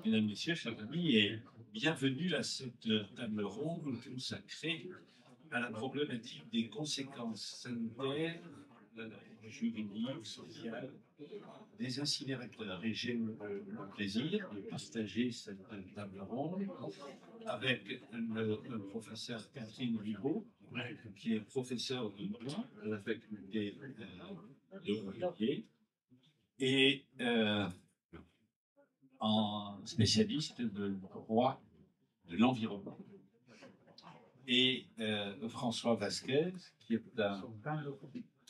Mesdames, Messieurs, chers amis, et bienvenue à cette table ronde consacrée à la problématique des conséquences sanitaires, juridiques, sociales des incinérateurs. Et j'ai le plaisir de partager cette table ronde avec le professeur Catherine Ribaud, qui est professeure de droit à la faculté de Montpellier et en spécialiste de droit de l'environnement. Et François Vasquez, qui est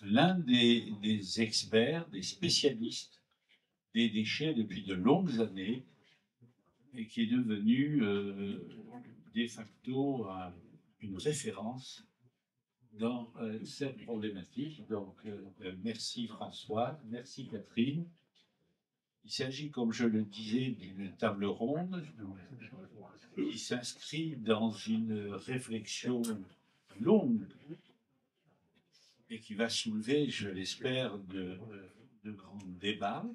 l'un des experts, des spécialistes des déchets depuis de longues années et qui est devenu de facto une référence dans cette problématique. Donc, merci François, merci Catherine. Il s'agit, comme je le disais, d'une table ronde qui s'inscrit dans une réflexion longue et qui va soulever, je l'espère, de grands débats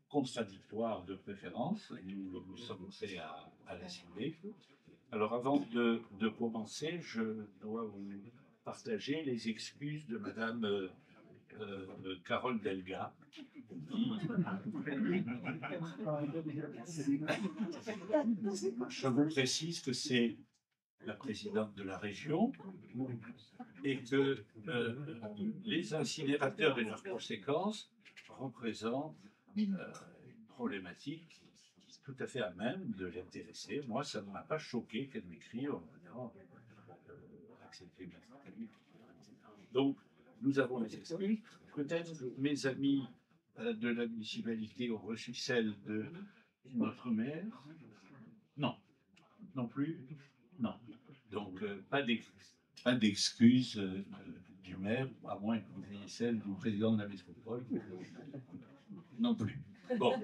contradictoires de préférence. Nous sommes prêts à l'assumer. Alors, avant de commencer, je dois vous partager les excuses de Madame Carole Delga. Je vous précise que c'est la présidente de la région et que les incinérateurs et leurs conséquences représentent une problématique qui est tout à fait à même de l'intéresser. Moi, ça ne m'a pas choqué qu'elle m'écrive en me disant acceptez ma famille. Donc, nous avons les excuses. Peut-être que mes amis de la municipalité ont reçu celle de notre maire. Non. Non plus. Non. Donc, pas d'excuses du maire, à moins que vous ayez celle du président de la métropole. Non plus. Bon.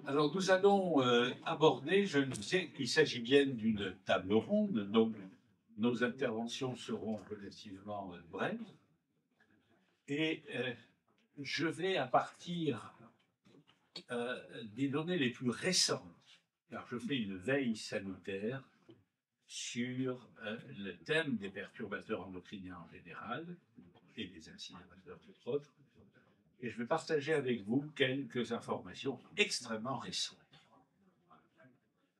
Alors, nous allons aborder, je sais qu'il s'agit bien d'une table ronde, donc nos interventions seront relativement brèves. Et je vais, à partir des données les plus récentes, car je fais une veille sanitaire sur le thème des perturbateurs endocriniens en général et des incinérateurs entre autres, et je vais partager avec vous quelques informations extrêmement récentes.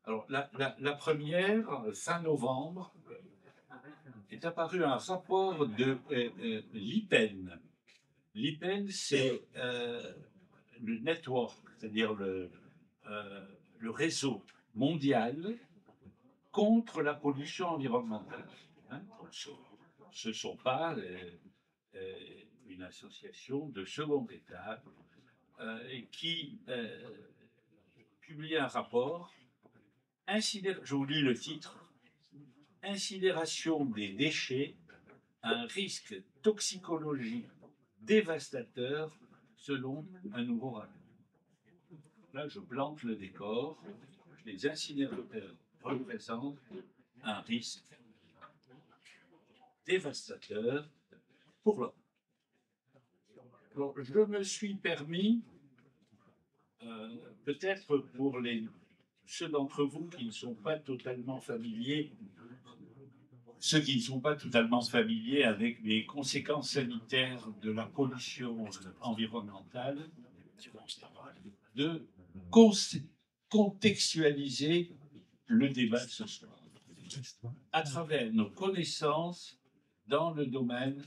Alors, la première, fin novembre, est apparu un rapport de l'IPEN. L'IPEN, c'est le network, c'est-à-dire le réseau mondial contre la pollution environnementale. Hein, ce ne sont pas une association de seconde étape qui publie un rapport. Je vous lis le titre. Incinération des déchets, un risque toxicologique dévastateur selon un nouveau rapport. Là, je plante le décor. Les incinérateurs représentent un risque dévastateur pour l'homme. Je me suis permis, peut-être pour ceux d'entre vous qui ne sont pas totalement familiers, avec les conséquences sanitaires de la pollution environnementale, de contextualiser le débat de ce soir à travers nos connaissances dans le domaine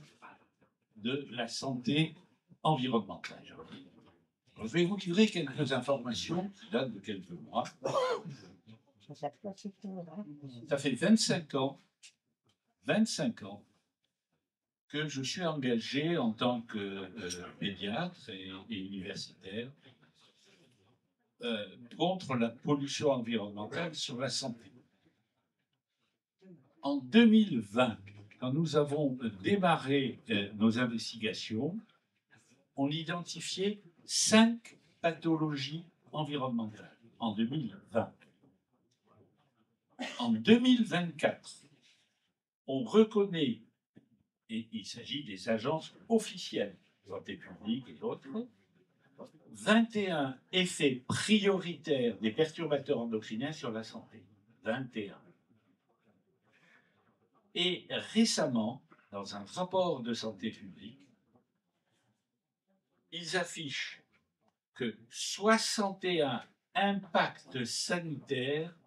de la santé environnementale. Je vais vous livrer quelques informations qui datent de quelques mois. Ça fait 25 ans que je suis engagé en tant que pédiatre et universitaire contre la pollution environnementale sur la santé. En 2020, quand nous avons démarré nos investigations, on identifiait 5 pathologies environnementales en 2020. En 2024, on reconnaît, et il s'agit des agences officielles, santé publique et autres, 21 effets prioritaires des perturbateurs endocriniens sur la santé. 21. Et récemment, dans un rapport de santé publique, ils affichent que 61 impacts sanitaires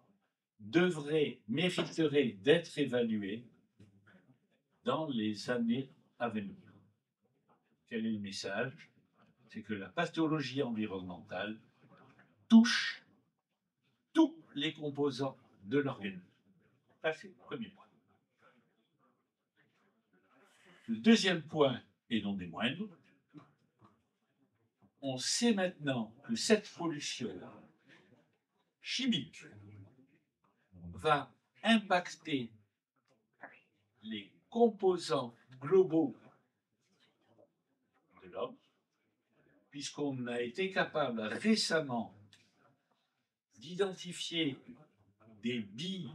mériteraient d'être évalués dans les années à venir. Quel est le message? C'est que la pathologie environnementale touche tous les composants de l'organisme. Ça, c'est le premier point. Le deuxième point, et non des moindres, on sait maintenant que cette pollution chimique va impacter les composants globaux de l'homme, puisqu'on a été capable récemment d'identifier des billes,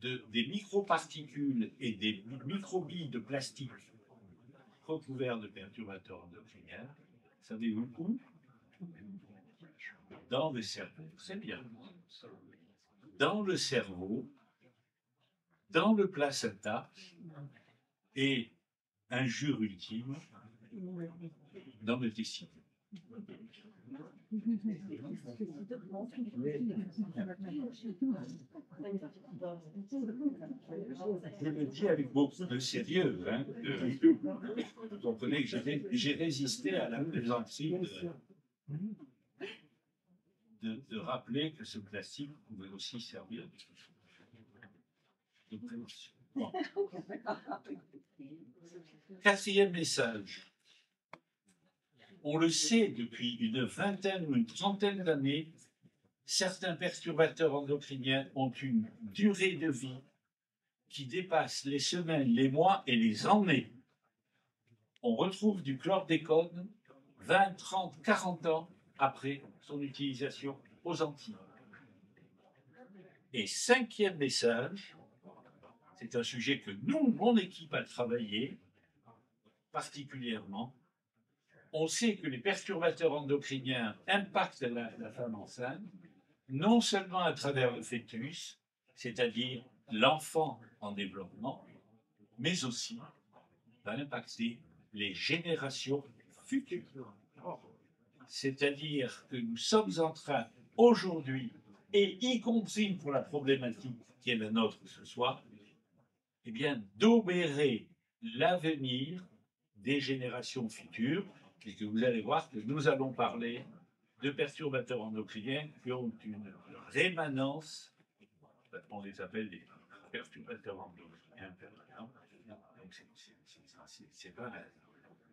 des microparticules et des microbilles de plastique recouverts de perturbateurs endocriniens. Savez-vous où? Dans le cerveau. C'est bien. Dans le cerveau, dans le placenta et, injure ultime, dans le testicule. Je le dis avec beaucoup de sérieux. Hein, vous comprenez que j'ai résisté à la plaisanterie de rappeler que ce plastique pouvait aussi servir de prévention. Bon. Quatrième message. On le sait depuis une vingtaine ou une trentaine d'années, certains perturbateurs endocriniens ont une durée de vie qui dépasse les semaines, les mois et les années. On retrouve du chlordécone 20, 30, 40 ans après son utilisation aux Antilles. Et cinquième message, c'est un sujet que nous, mon équipe, a travaillé particulièrement. On sait que les perturbateurs endocriniens impactent la femme enceinte, non seulement à travers le fœtus, c'est-à-dire l'enfant en développement, mais aussi va impacter les générations futures. C'est-à-dire que nous sommes en train, aujourd'hui, et y compris pour la problématique qui est la nôtre ce soir, eh bien, d'obérer l'avenir des générations futures, et que vous allez voir que nous allons parler de perturbateurs endocriniens qui ont une rémanence, on les appelle des perturbateurs endocriniens permanents. Donc, c'est pas mal.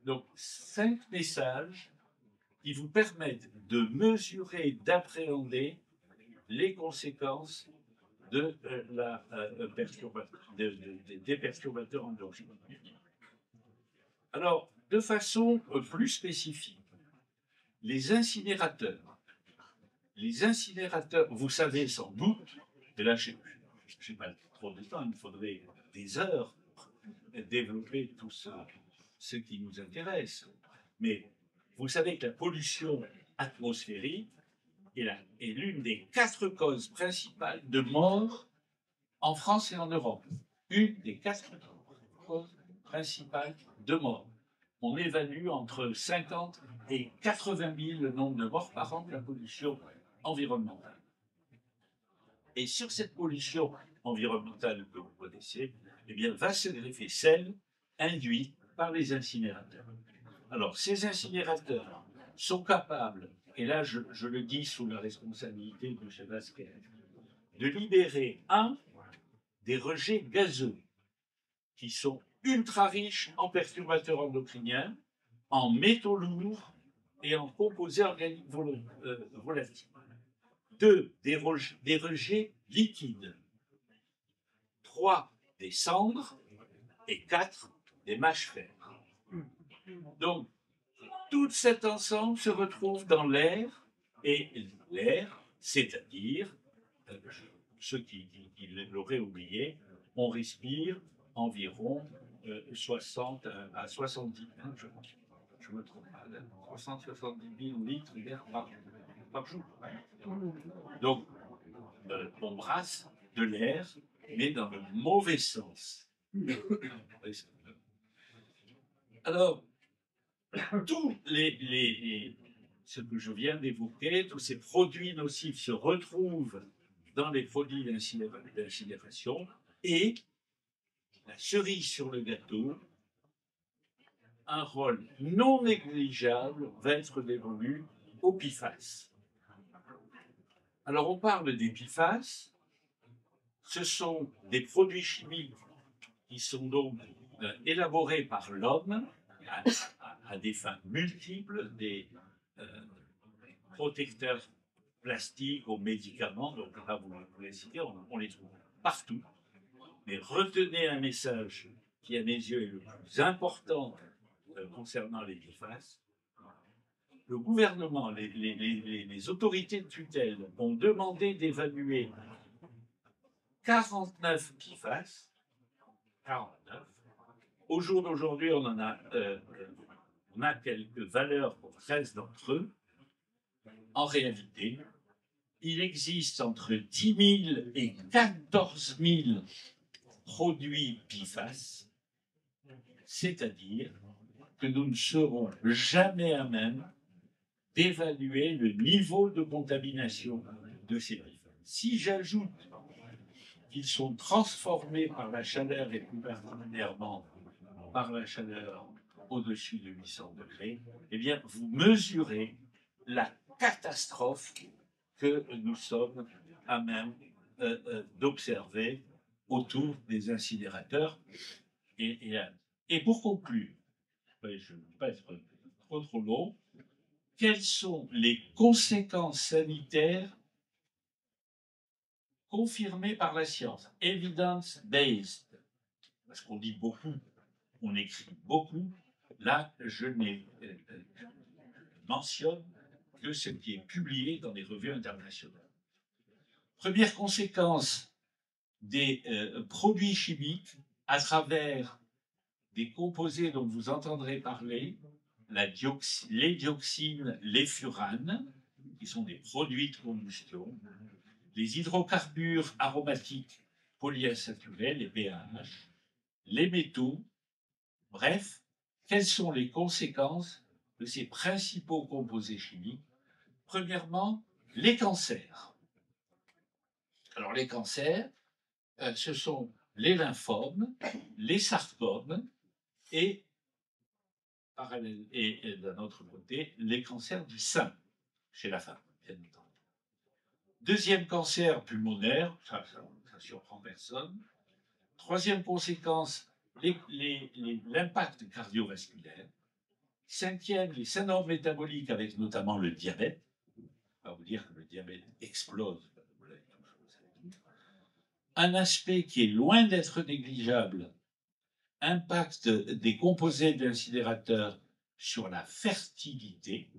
Donc, 5 messages qui vous permettent de mesurer, d'appréhender les conséquences de des perturbateurs endocriniens. Alors, de façon plus spécifique, les incinérateurs, vous savez sans doute, et là je n'ai pas trop de temps, il me faudrait des heures pour développer tout ce qui nous intéresse, mais vous savez que la pollution atmosphérique est l'une des 4 causes principales de mort en France et en Europe. Une des 4 causes principales de mort. On évalue entre 50 et 80 000 le nombre de morts par an de la pollution environnementale. Et sur cette pollution environnementale que vous connaissez, eh bien, va se greffer celle induite par les incinérateurs. Alors, ces incinérateurs sont capables, et là je le dis sous la responsabilité de M. Vasquez, de libérer des rejets gazeux qui sont ultra riches en perturbateurs endocriniens, en métaux lourds et en composés organiques volatiles. 2, des rejets liquides. 3, des cendres. Et 4, des mâches fer. Donc, tout cet ensemble se retrouve dans l'air, et l'air, c'est-à-dire, ceux qui l'auraient oublié, on respire environ 60 à 70, je je me trompe pas, 370 000 litres d'air par jour. Donc, on brasse de l'air, mais dans le mauvais sens. Alors, tous ce que je viens d'évoquer, tous ces produits nocifs se retrouvent dans les produits d'incinération et la cerise sur le gâteau, un rôle non négligeable va être dévolu aux PFAS. Alors on parle des PFAS, ce sont des produits chimiques qui sont donc élaborés par l'homme à des fins multiples, des protecteurs plastiques aux médicaments, donc là vous les citez, on les trouve partout. Mais retenez un message qui, à mes yeux, est le plus important concernant les PFAS. Le gouvernement, les autorités de tutelle ont demandé d'évaluer 49 PFAS. 49. Au jour d'aujourd'hui, on a quelques valeurs pour 13 d'entre eux. En réalité, il existe entre 10 000 et 14 000 produits PFAS, c'est-à-dire que nous ne serons jamais à même d'évaluer le niveau de contamination de ces PFAS. Si j'ajoute qu'ils sont transformés par la chaleur et plus particulièrement par la chaleur au-dessus de 800 degrés, eh bien, vous mesurez la catastrophe que nous sommes à même d'observer autour des incinérateurs. Et pour conclure, je ne veux pas être trop long, quelles sont les conséquences sanitaires confirmées par la science, evidence-based, parce qu'on dit beaucoup, on écrit beaucoup, là je mentionne que ce qui est publié dans les revues internationales. Première conséquence des produits chimiques à travers des composés dont vous entendrez parler, les dioxines, les furanes, qui sont des produits de combustion, les hydrocarbures aromatiques polyinsaturés, les PAH, les métaux. Bref, quelles sont les conséquences de ces principaux composés chimiques? Premièrement, les cancers. Alors les cancers, ce sont les lymphomes, les sarcomes et d'un autre côté, les cancers du sein chez la femme, bien entendu. Deuxième cancer pulmonaire, ça surprend personne. Troisième conséquence, l'impact cardiovasculaire. Cinquième, les syndromes métaboliques avec notamment le diabète. On va vous dire que le diabète explose. Un aspect qui est loin d'être négligeable, impact des composés d'incinérateurs sur la fertilité.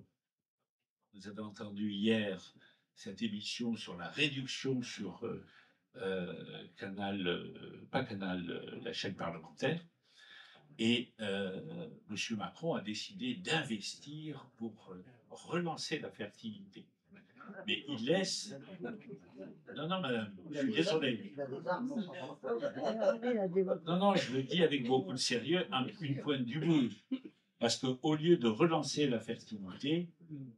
Vous avez entendu hier cette émission sur la réduction sur la chaîne parlementaire. Et M. Macron a décidé d'investir pour relancer la fertilité. Mais il laisse... Non, madame, je suis désolé. Non, je le dis avec beaucoup de sérieux, une pointe d'humour. Parce qu'au lieu de relancer la fertilité,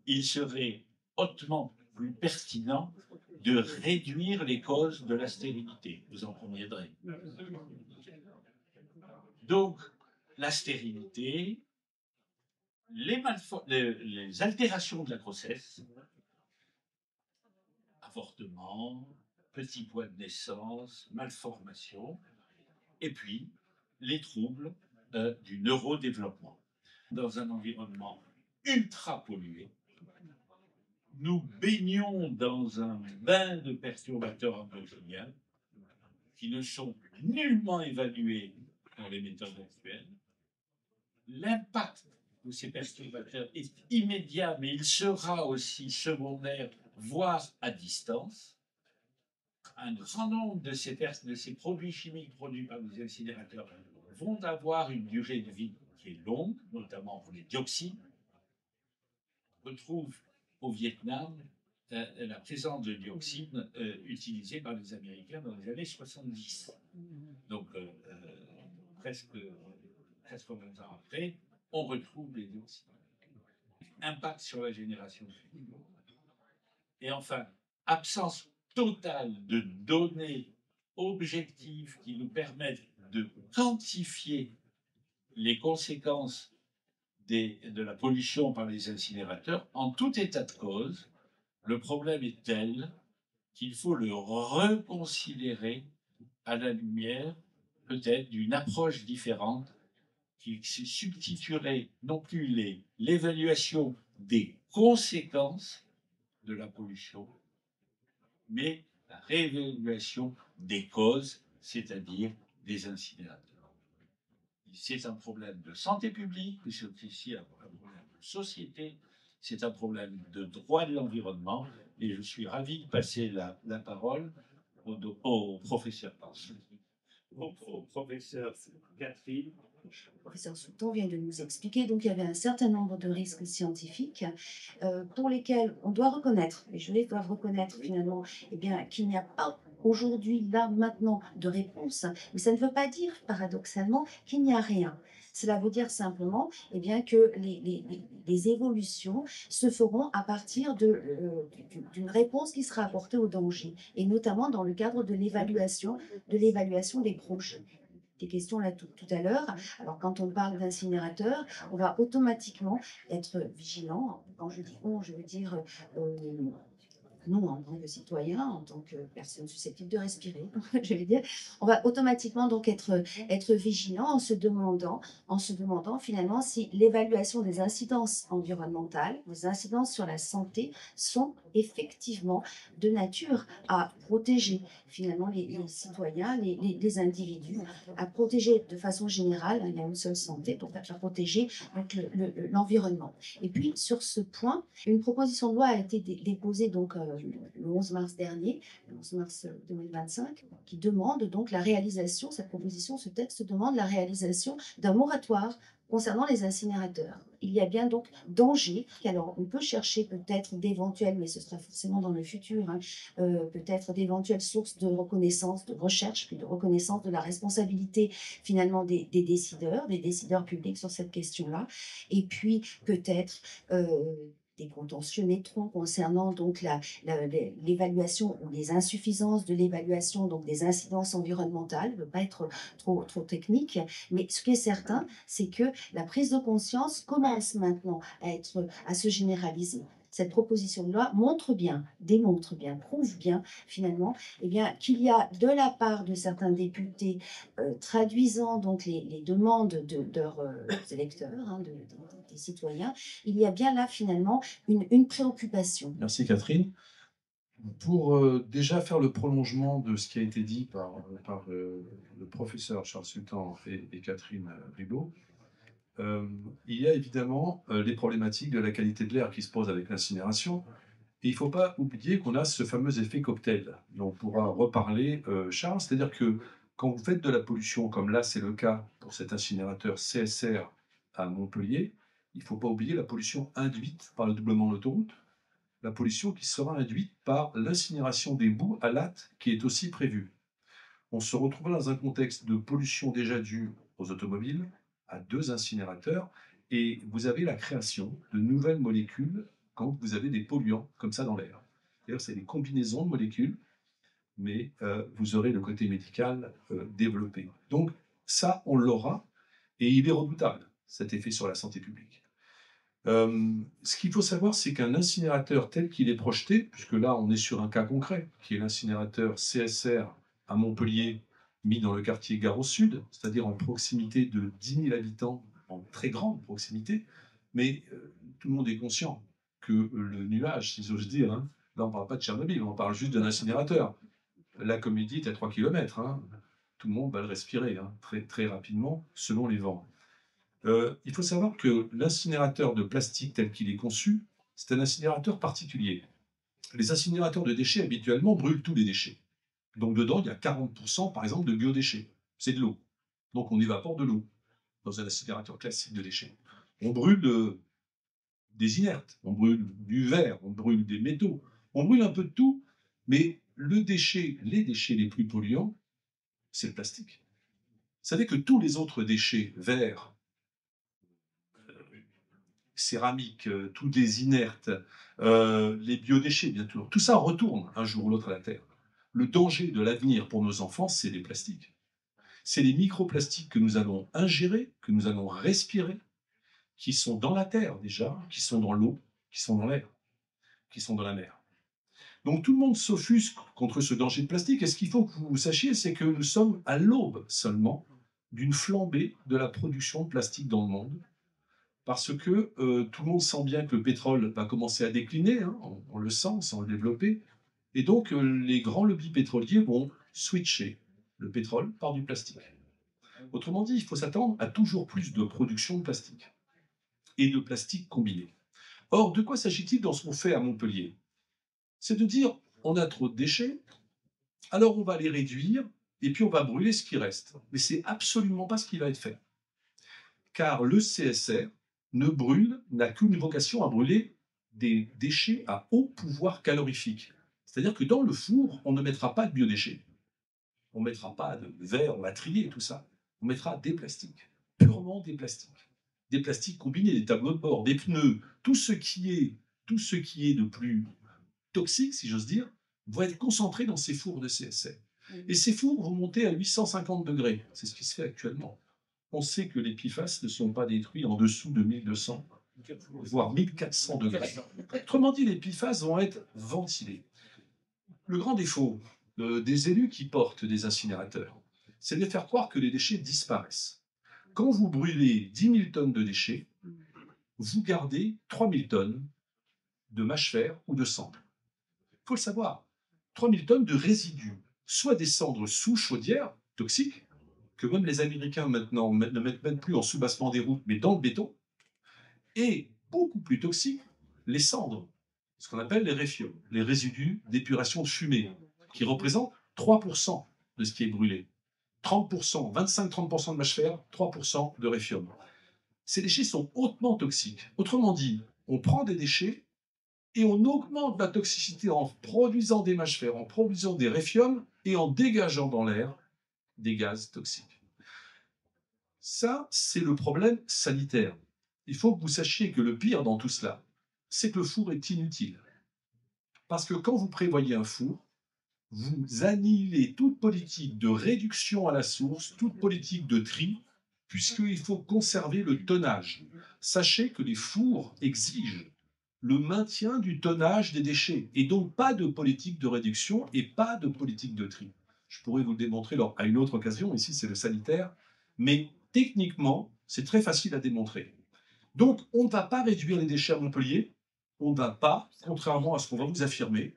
il serait hautement plus pertinent de réduire les causes de la stérilité. Vous en conviendrez. Donc, la stérilité, les altérations de la grossesse, avortement, petit poids de naissance, malformation, et puis les troubles du neurodéveloppement. Dans un environnement ultra pollué, nous baignons dans un bain de perturbateurs endocriniens qui ne sont nullement évalués dans les méthodes actuelles. L'impact de ces perturbateurs est immédiat, mais il sera aussi secondaire, voire à distance. Un grand nombre de ces produits chimiques produits par les incinérateurs vont avoir une durée de vie qui est longue, notamment pour les dioxines. On retrouve au Vietnam la présence de dioxines utilisée par les Américains dans les années 70. Donc, presque 80 ans après, on retrouve les dioxines. Impact sur la génération future. Et enfin, absence totale de données objectives qui nous permettent de quantifier les conséquences de la pollution par les incinérateurs. En tout état de cause, le problème est tel qu'il faut le reconsidérer à la lumière peut-être d'une approche différente qui se substituerait non plus l'évaluation des conséquences de la pollution, mais la réévaluation des causes, c'est-à-dire des incinérateurs. C'est un problème de santé publique, c'est aussi un problème de société, c'est un problème de droit de l'environnement, et je suis ravi de passer la parole au professeur Catherine. Le professeur Souton vient de nous expliquer, donc il y avait un certain nombre de risques scientifiques pour lesquels on doit reconnaître, les gelées doivent reconnaître finalement qu'il n'y a pas aujourd'hui, là, maintenant, de réponse. Mais ça ne veut pas dire, paradoxalement, qu'il n'y a rien. Cela veut dire simplement que les évolutions se feront à partir d'une réponse qui sera apportée au danger, et notamment dans le cadre de l'évaluation des projets. Des questions là tout à l'heure. Alors, quand on parle d'incinérateur, on va automatiquement être vigilant. Quand je dis on, je veux dire nous, en tant que citoyens, en tant que personnes susceptibles de respirer, je vais dire, on va automatiquement donc être vigilant en se demandant finalement si l'évaluation des incidences environnementales, des incidences sur la santé sont effectivement de nature à protéger finalement les citoyens, les individus, à protéger de façon générale, il y a une seule santé, donc à protéger l'environnement. Et puis sur ce point, une proposition de loi a été déposée donc le 11 mars dernier, le 11 mars 2025, qui demande donc la réalisation, cette proposition, ce texte demande la réalisation d'un moratoire concernant les incinérateurs. Il y a bien donc danger. Alors, on peut chercher peut-être d'éventuelles, mais ce sera forcément dans le futur, peut-être d'éventuelles sources de reconnaissance, de recherche, puis de reconnaissance de la responsabilité finalement des décideurs publics sur cette question-là. Et puis peut-être des contentieux naîtront concernant donc l'évaluation ou les insuffisances de l'évaluation donc des incidences environnementales. Ne veut pas être trop technique, mais ce qui est certain, c'est que la prise de conscience commence maintenant à se généraliser. Cette proposition de loi démontre bien, prouve bien finalement qu'il y a de la part de certains députés traduisant donc les demandes de leurs électeurs, des citoyens, il y a bien là finalement une préoccupation. Merci Catherine. Pour déjà faire le prolongement de ce qui a été dit par le professeur Charles Sultan et Catherine Ribaud, il y a évidemment les problématiques de la qualité de l'air qui se posent avec l'incinération. Et il ne faut pas oublier qu'on a ce fameux effet cocktail dont on pourra reparler, Charles. C'est-à-dire que quand vous faites de la pollution, comme là c'est le cas pour cet incinérateur CSR à Montpellier, il ne faut pas oublier la pollution induite par le doublement de l'autoroute, la pollution qui sera induite par l'incinération des boues à latte qui est aussi prévue. On se retrouve dans un contexte de pollution déjà due aux automobiles, à 2 incinérateurs, et vous avez la création de nouvelles molécules quand vous avez des polluants comme ça dans l'air. D'ailleurs, c'est des combinaisons de molécules, mais vous aurez le côté médical développé. Donc ça, on l'aura, et il est redoutable, cet effet sur la santé publique. Ce qu'il faut savoir, c'est qu'un incinérateur tel qu'il est projeté, puisque là on est sur un cas concret, qui est l'incinérateur CSR à Montpellier, mis dans le quartier Gare au Sud, c'est-à-dire en proximité de 10 000 habitants, en très grande proximité, mais tout le monde est conscient que le nuage, si j'ose dire, là on ne parle pas de Tchernobyl, on parle juste d'un incinérateur. La comédie est à 3 km, tout le monde va le respirer très, très rapidement selon les vents. Il faut savoir que l'incinérateur de plastique tel qu'il est conçu, c'est un incinérateur particulier. Les incinérateurs de déchets, habituellement, brûlent tous les déchets. Donc dedans, il y a 40% par exemple de biodéchets. C'est de l'eau. Donc on évapore de l'eau. dans un incinérateur classique de déchets. On brûle des inertes, on brûle du verre, on brûle des métaux, on brûle un peu de tout, mais les déchets les plus polluants, c'est le plastique. Vous savez que tous les autres déchets, verre, céramique, tous des inertes, les biodéchets, bien sûr, tout ça retourne un jour ou l'autre à la Terre. Le danger de l'avenir pour nos enfants, c'est les plastiques. C'est les microplastiques que nous allons ingérer, que nous allons respirer, qui sont dans la terre déjà, qui sont dans l'eau, qui sont dans l'air, qui sont dans la mer. Donc tout le monde s'offusque contre ce danger de plastique. Et ce qu'il faut que vous sachiez, c'est que nous sommes à l'aube seulement d'une flambée de la production de plastique dans le monde, parce que tout le monde sent bien que le pétrole va commencer à décliner, hein, on le sent, sans le développer, et donc les grands lobbies pétroliers vont switcher le pétrole par du plastique. Autrement dit, il faut s'attendre à toujours plus de production de plastique et de plastique combiné. Or, de quoi s'agit-il dans ce qu'on fait à Montpellier? C'est de dire, on a trop de déchets, alors on va les réduire, et puis on va brûler ce qui reste. Mais c'est absolument pas ce qui va être fait. Car le CSR n'a qu'une vocation à brûler des déchets à haut pouvoir calorifique. C'est-à-dire que dans le four, on ne mettra pas de biodéchets. On ne mettra pas de verre, on va trier tout ça. On mettra des plastiques, purement des plastiques. Des plastiques combinés, des tableaux de bord, des pneus, tout ce qui est de plus toxique, si j'ose dire, va être concentré dans ces fours de CSR. Et ces fours vont monter à 850 degrés. C'est ce qui se fait actuellement. On sait que les PFAS ne sont pas détruits en dessous de 1200, voire 1400 degrés. Autrement dit, les PFAS vont être ventilés. Le grand défaut des élus qui portent des incinérateurs, c'est de faire croire que les déchets disparaissent. Quand vous brûlez 10 000 tonnes de déchets, vous gardez 3 000 tonnes de mâche-fer ou de cendres. Il faut le savoir, 3 000 tonnes de résidus, soit des cendres sous chaudière, toxiques, que même les Américains maintenant ne mettent même plus en soubassement des routes, mais dans le béton, et beaucoup plus toxiques, les cendres, ce qu'on appelle les réfioles, les résidus d'épuration de fumée, qui représentent 3% de ce qui est brûlé. 30%, 25-30% de mâche-fer, 3% de réfium. Ces déchets sont hautement toxiques. Autrement dit, on prend des déchets et on augmente la toxicité en produisant des mâche-fer, en produisant des réfiums et en dégageant dans l'air des gaz toxiques. Ça, c'est le problème sanitaire. Il faut que vous sachiez que le pire dans tout cela, c'est que le four est inutile. Parce que quand vous prévoyez un four, vous annihilez toute politique de réduction à la source, toute politique de tri, puisqu'il faut conserver le tonnage. Sachez que les fours exigent le maintien du tonnage des déchets, et donc pas de politique de réduction et pas de politique de tri. Je pourrais vous le démontrer à une autre occasion, ici c'est le sanitaire, mais techniquement, c'est très facile à démontrer. Donc, on ne va pas réduire les déchets à Montpellier, on ne va pas, contrairement à ce qu'on va vous affirmer,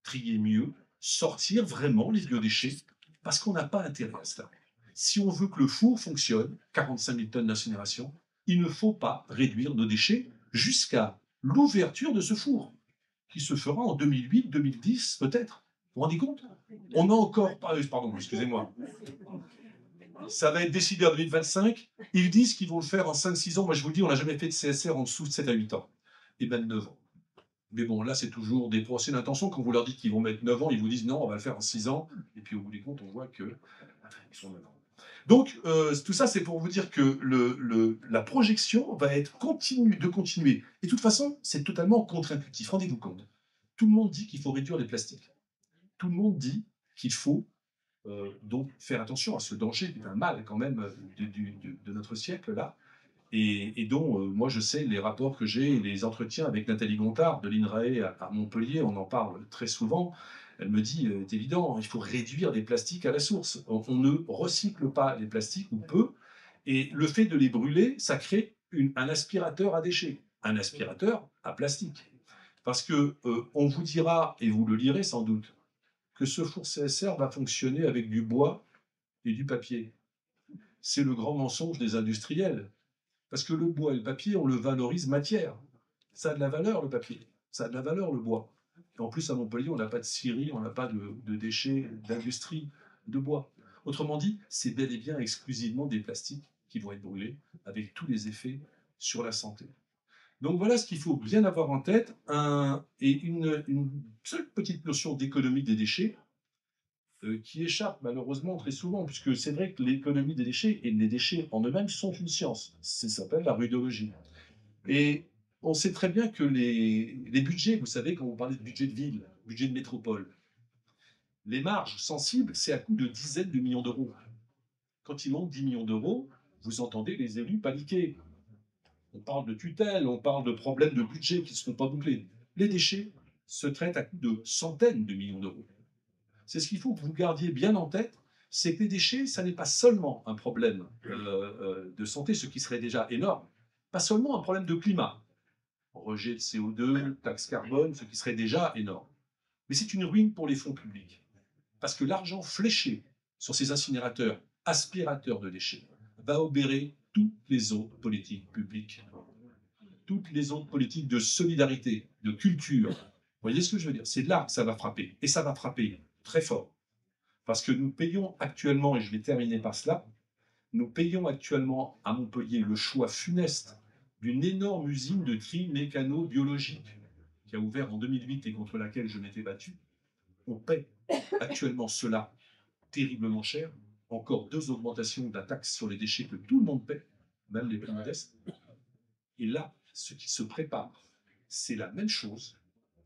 trier mieux, sortir vraiment les biodéchets, parce qu'on n'a pas intérêt à cela. Si on veut que le four fonctionne, 45 000 tonnes d'incinération, il ne faut pas réduire nos déchets jusqu'à l'ouverture de ce four, qui se fera en 2008, 2010 peut-être. Vous vous rendez compte? On a encore... Pardon, excusez-moi. Ça va être décidé en 2025. Ils disent qu'ils vont le faire en 5-6 ans. Moi, je vous le dis, on n'a jamais fait de CSR en dessous de 7 à 8 ans. Et même 9 ans. Mais bon, là, c'est toujours des procès d'intention. Quand vous leur dites qu'ils vont mettre 9 ans, ils vous disent non, on va le faire en 6 ans. Et puis, au bout des comptes, on voit qu'ils sont 9 ans. Donc, tout ça, c'est pour vous dire que la projection va être de continuer. Et de toute façon, c'est totalement contre-intuitif. Rendez-vous compte. Tout le monde dit qu'il faut réduire les plastiques. Tout le monde dit qu'il faut donc faire attention à ce danger, qui est un mal quand même de notre siècle là, et dont moi je sais les rapports que j'ai, les entretiens avec Nathalie Gontard de l'INRAE à Montpellier, on en parle très souvent. Elle me dit, c'est évident, il faut réduire les plastiques à la source. On ne recycle pas les plastiques, ou peu, et le fait de les brûler, ça crée un aspirateur à déchets, un aspirateur à plastique. Parce que on vous dira, et vous le lirez sans doute, que ce four CSR va fonctionner avec du bois et du papier. C'est le grand mensonge des industriels. Parce que le bois et le papier, on le valorise matière. Ça a de la valeur, le papier. Ça a de la valeur, le bois. Et en plus, à Montpellier, on n'a pas de scierie, on n'a pas de déchets d'industrie de bois. Autrement dit, c'est bel et bien exclusivement des plastiques qui vont être brûlés, avec tous les effets sur la santé. Donc voilà ce qu'il faut bien avoir en tête, et une seule petite notion d'économie des déchets qui échappe malheureusement très souvent, puisque c'est vrai que l'économie des déchets et les déchets en eux-mêmes sont une science. Ça s'appelle la rudologie. Et on sait très bien que les budgets, vous savez, quand vous parlez de budget de ville, budget de métropole, les marges sensibles, c'est à coût de dizaines de millions d'euros. Quand il manque 10 millions d'euros, vous entendez les élus paniquer. On parle de tutelle, on parle de problèmes de budget qui ne seront pas bouclés. Les déchets se traitent à coût de centaines de millions d'euros. C'est ce qu'il faut que vous gardiez bien en tête, c'est que les déchets, ça n'est pas seulement un problème de santé, ce qui serait déjà énorme, pas seulement un problème de climat, rejet de CO2, taxe carbone, ce qui serait déjà énorme, mais c'est une ruine pour les fonds publics. Parce que l'argent fléché sur ces incinérateurs aspirateurs de déchets va obérer toutes les autres politiques publiques, toutes les autres politiques de solidarité, de culture. Vous voyez ce que je veux dire? C'est là que ça va frapper, et ça va frapper très fort. Parce que nous payons actuellement, et je vais terminer par cela, nous payons actuellement à Montpellier le choix funeste d'une énorme usine de tri mécano-biologique qui a ouvert en 2008 et contre laquelle je m'étais battu. On paie actuellement cela terriblement cher. Encore 2 augmentations de la taxe sur les déchets que tout le monde paie, même les plus modestes. Et là, ce qui se prépare, c'est la même chose.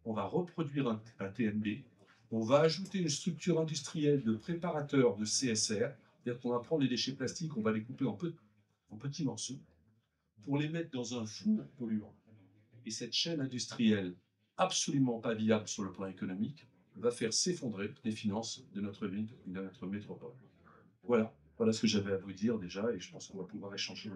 On va reproduire un TNB. On va ajouter une structure industrielle de préparateur de CSR. C'est-à-dire qu'on va prendre les déchets plastiques, on va les couper en petits morceaux pour les mettre dans un four polluant. Et cette chaîne industrielle, absolument pas viable sur le plan économique, va faire s'effondrer les finances de notre ville, de notre métropole. Voilà ce que j'avais à vous dire déjà, et je pense qu'on va pouvoir échanger.